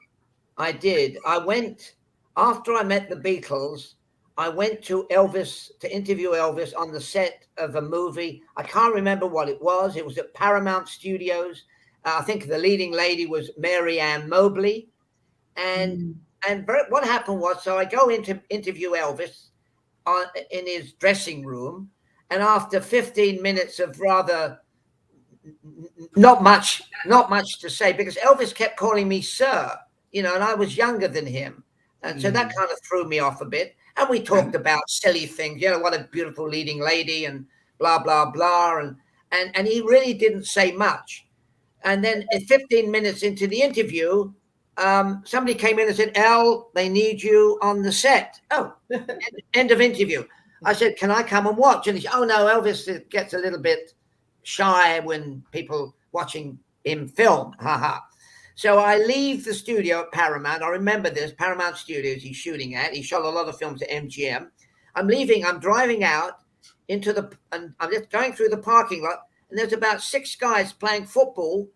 I went after I met the Beatles. I went to Elvis to interview Elvis on the set of a movie. I can't remember what it was. It was at Paramount Studios. I think the leading lady was Mary Ann Mobley, and what happened was, so I go in to interview Elvis in his dressing room, and after 15 minutes of rather not much to say, because Elvis kept calling me sir, and I was younger than him, and so that kind of threw me off a bit. And we talked about silly things, what a beautiful leading lady, and blah blah blah, and he really didn't say much. And then 15 minutes into the interview, somebody came in and said, "El, they need you on the set." Oh, end of interview. I said, "Can I come and watch?" And he said, "Oh no, Elvis gets a little bit shy when people watching him film." Haha. So I leave the studio at Paramount. I remember this, Paramount Studios he's shooting at. He shot a lot of films at MGM. I'm leaving. I'm driving out and I'm just going through the parking lot, and there's about 6 guys playing football.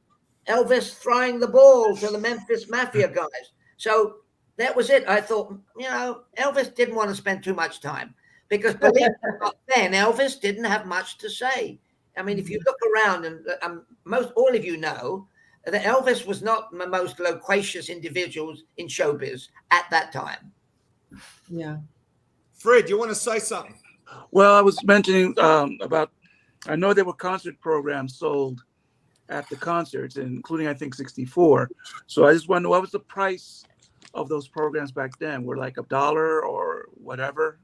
Elvis throwing the ball to the Memphis Mafia guys. So that was it. I thought, Elvis didn't want to spend too much time, because believe it or not, then Elvis didn't have much to say. I mean, if you look around, and most all of you know that Elvis was not the most loquacious individuals in showbiz at that time.
Yeah.
Fred, you want to say something?
Well, I was mentioning about, I know there were concert programs sold at the concerts, including, I think, 64. So I just wonder, what was the price of those programs back then? Were like $1 or whatever?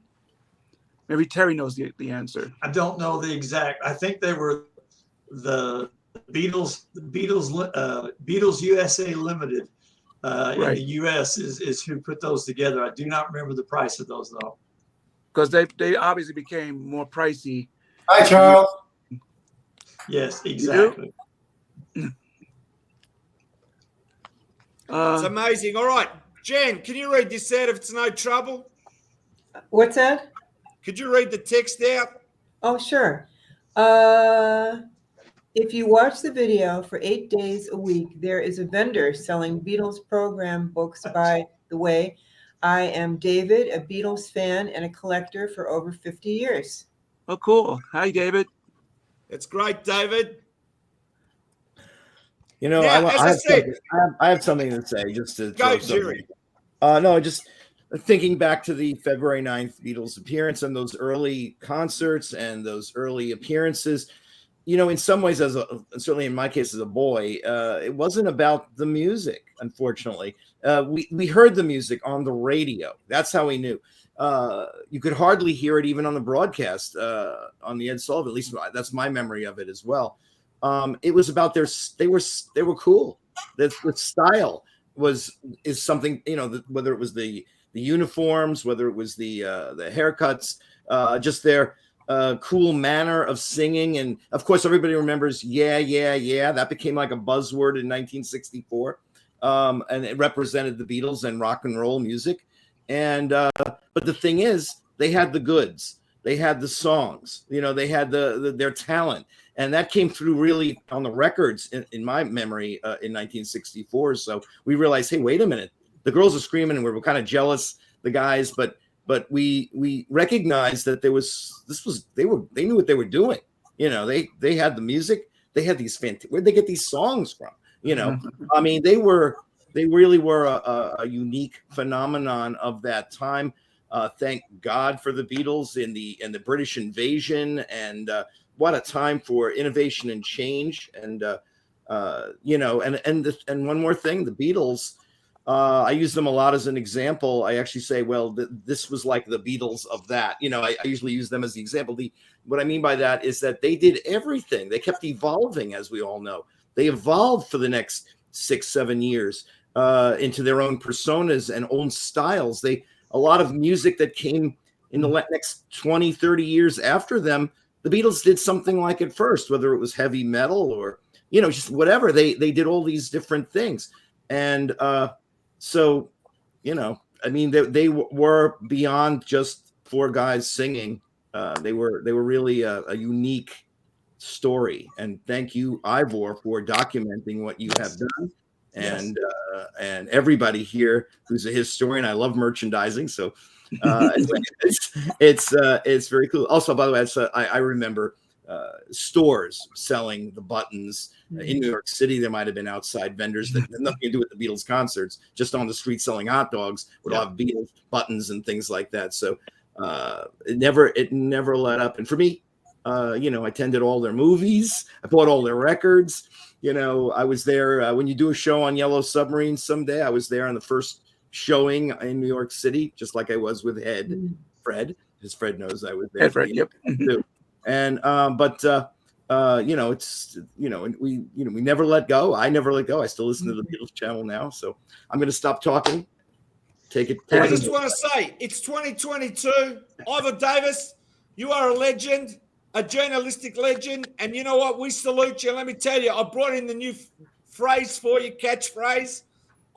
Maybe Terry knows the answer.
I don't know the exact. I think they were the Beatles USA Limited in
Right.
the US is who put those together. I do not remember the price of those though.
Because they obviously became more pricey.
Hi, Charles.
Yes, exactly.
It's amazing. All right, Jen, can you read this out if it's no trouble?
What's that?
Could you read the text out?
Oh, sure. If you watch the video for 8 days a week, there is a vendor selling Beatles program books. By the way, I am David, a Beatles fan and a collector for over 50 years.
Oh, cool. Hi, David.
It's great, David.
You know,
Now, as I said,
I have something to say just to
go,
throw something.
Jerry.
No, just thinking back to the February 9th Beatles appearance and those early concerts and those early appearances. You know, in some ways, certainly in my case as a boy, it wasn't about the music. Unfortunately, we heard the music on the radio. That's how we knew. You could hardly hear it even on the broadcast on the Ed Sullivan. At least that's my memory of it as well. It was about they were cool. The style is something, you know, whether it was the uniforms, whether it was the haircuts, just their cool manner of singing. And of course, everybody remembers, yeah, yeah, yeah. That became like a buzzword in 1964. And it represented the Beatles and rock and roll music. And but the thing is, they had the goods. They had the songs. You know, they had their talent. And that came through really on the records in my memory in 1964. So we realized, hey, wait a minute. The girls are screaming and we were kind of jealous, the guys, but we recognized that they knew what they were doing. You know, they had the music, they had these where'd they get these songs from? You know, I mean, they really were a unique phenomenon of that time. Thank God for the Beatles in the British invasion, and what a time for innovation and change. And you know, and one more thing, the Beatles. I use them a lot as an example. I actually say, well, this was like the Beatles of that. You know, I usually use them as the example. What I mean by that is that they did everything. They kept evolving, as we all know. They evolved for the next 6-7 years into their own personas and own styles. A lot of music that came in the next 20, 30 years after them, the Beatles did something like it first, whether it was heavy metal or, you know, just whatever. They did all these different things. And so, you know, I mean, they were beyond just four guys singing. They were really a unique story. And thank you, Ivor, for documenting what you have done. And and everybody here who's a historian. I love merchandising, so it's very cool. Also, by the way, I remember stores selling the buttons in New York City. There might have been outside vendors that had nothing to do with the Beatles concerts, just on the street selling hot dogs would have Beatles buttons and things like that. So it never let up. And for me, you know, I attended all their movies. I bought all their records. You know, I was there when you do a show on Yellow Submarine someday. I was there on the first showing in New York City, just like I was with Fred, because Fred knows I was there.
Fred, yep.
Too. And you know, it's, you know, we never let go. I never let go. I still listen to the Beatles channel now. So I'm going to stop talking. Take it.
I just want to say it's 2022. Ivor Davis, you are a legend. A journalistic legend, and you know what? We salute you. Let me tell you, I brought in the new phrase for you, catchphrase.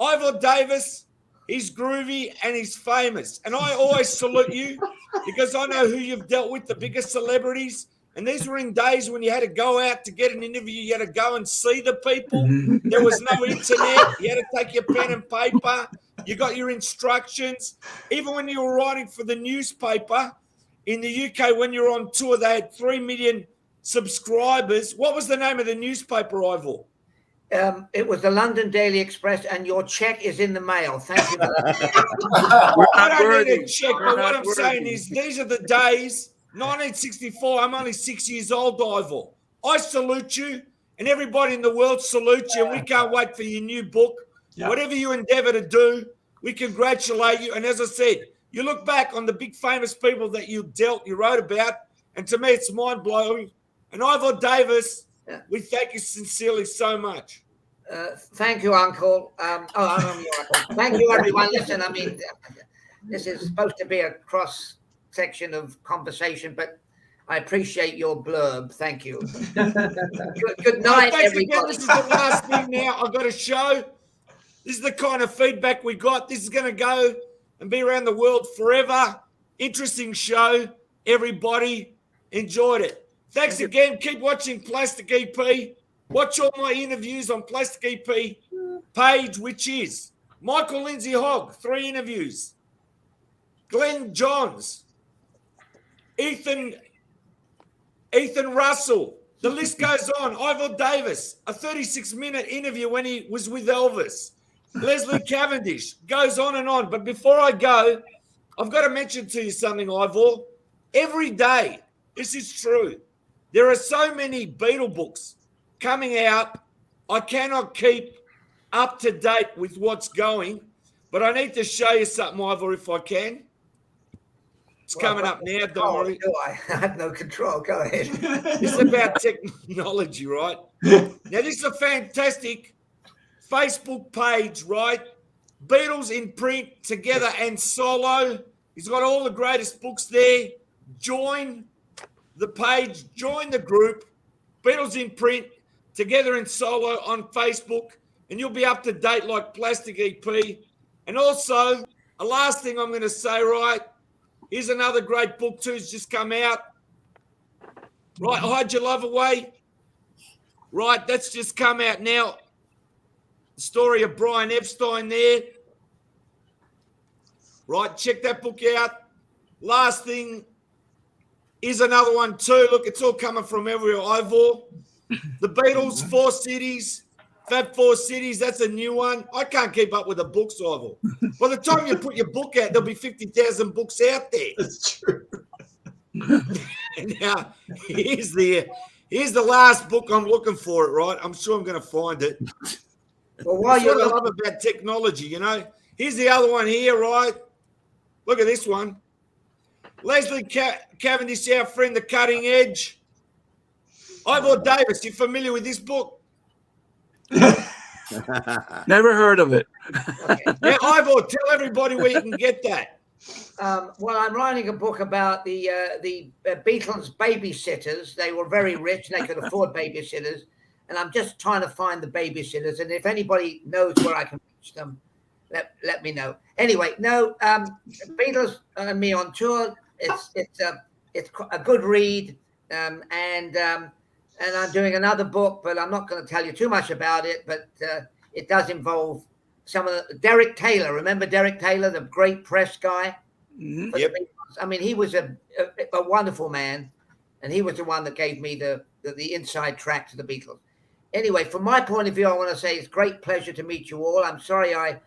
Ivor Davis, he's groovy and he's famous. And I always salute you because I know who you've dealt with, the biggest celebrities. And these were in days when you had to go out to get an interview. You had to go and see the people. There was no internet. You had to take your pen and paper. You got your instructions. Even when you were writing for the newspaper, in the UK, when you were on tour, they had 3 million subscribers. What was the name of the newspaper, Ivor?
It was the London Daily Express, and your check is in the mail. Thank you for that.
I don't
worthy.
need a check,
We're
but
not
what I'm saying
worthy.
is these are the days, 1964, I'm only 6 years old, Ivor. I salute you, and everybody in the world salutes you, and we can't wait for your new book.
Yeah.
Whatever you endeavor to do, we congratulate you. And as I said, you look back on the big famous people that you wrote about, and to me it's mind-blowing. And Ivor Davis, we thank you sincerely so much.
Thank you, Uncle. I'm your uncle. Thank you, everyone. Listen, I mean, this is supposed to be a cross-section of conversation, but I appreciate your blurb. Thank you. Good night,
Thanks
everybody.
again. This is the last thing now I've got to show. This is the kind of feedback we got. This is going to go and be around the world forever. Interesting show. Everybody enjoyed it. Thanks again. Keep watching Plastic EP. Watch all my interviews on Plastic EP page, which is Michael Lindsay Hogg, 3 interviews. Glenn Johns. Ethan Russell. The list goes on. Ivor Davis, a 36-minute interview when he was with Elvis. Leslie Cavendish, goes on and on. But before I go, I've got to mention to you something, Ivor. Every day, this is true, there are so many Beatle books coming out. I cannot keep up to date with what's going, but I need to show you something, Ivor, if I can. It's coming up now, don't worry.
Do I have no control? Go ahead.
This is about technology, right? Now, this is a fantastic Facebook page, right? Beatles in print, together and solo. He's got all the greatest books there. Join the page, join the group. Beatles in print, together and solo on Facebook, and you'll be up to date like Plastic EP. And also, a last thing I'm going to say, right? Here's another great book too. It's just come out. Right, Hide Your Love Away. Right, that's just come out now. The story of Brian Epstein there. Right, check that book out. Last thing is another one too. Look, it's all coming from everywhere. Ivor. The Beatles, 4 Cities. Fab 4 Cities, that's a new one. I can't keep up with the books, Ivor. By the time you put your book out, there'll be 50,000 books out there.
That's true.
Now, here's the last book I'm looking for it, right? I'm sure I'm going to find it.
Well, while
That's
you're
what I love about technology, you know. Here's the other one here, right? Look at this one. Leslie Cavendish, our friend, The Cutting Edge. Ivor Davis, you familiar with this book?
Never heard of it.
okay.
Now, Ivor, tell everybody where you can get that.
Well, I'm writing a book about the Beatles babysitters. They were very rich and they could afford babysitters. And I'm just trying to find the babysitters. And if anybody knows where I can reach them, let me know. Anyway, no, Beatles and me on tour. It's a good read. And I'm doing another book, but I'm not going to tell you too much about it. But it does involve some of Derek Taylor. Remember Derek Taylor, the great press guy?
Mhm.
Yep.
I mean, he was a wonderful man, and he was the one that gave me the inside track to the Beatles. Anyway, from my point of view, I want to say it's a great pleasure to meet you all. I'm sorry I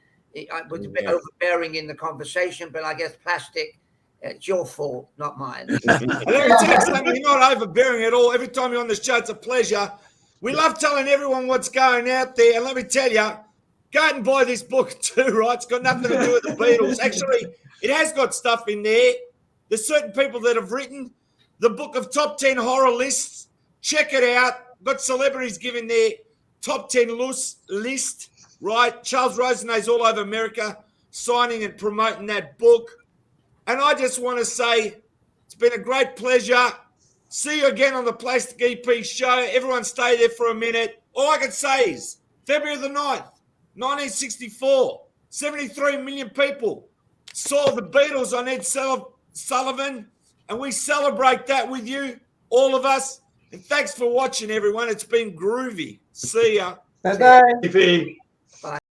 was a bit overbearing in the conversation, but I guess Plastic, it's your fault, not mine.
Let me tell you something, you're not overbearing at all. Every time you're on the show, it's a pleasure. We love telling everyone what's going out there. And let me tell you, go out and buy this book too, right? It's got nothing to do with the Beatles. Actually, it has got stuff in there. There's certain people that have written the book of top 10 horror lists. Check it out. Got celebrities giving their top 10 list, right? Charles Rosenay's all over America signing and promoting that book. And I just want to say it's been a great pleasure. See you again on the Plastic EP show. Everyone stay there for a minute. All I can say is February the 9th, 1964, 73 million people saw the Beatles on Ed Sullivan, and we celebrate that with you, all of us. And thanks for watching, everyone. It's been groovy. See ya.
Bye-bye.
EP.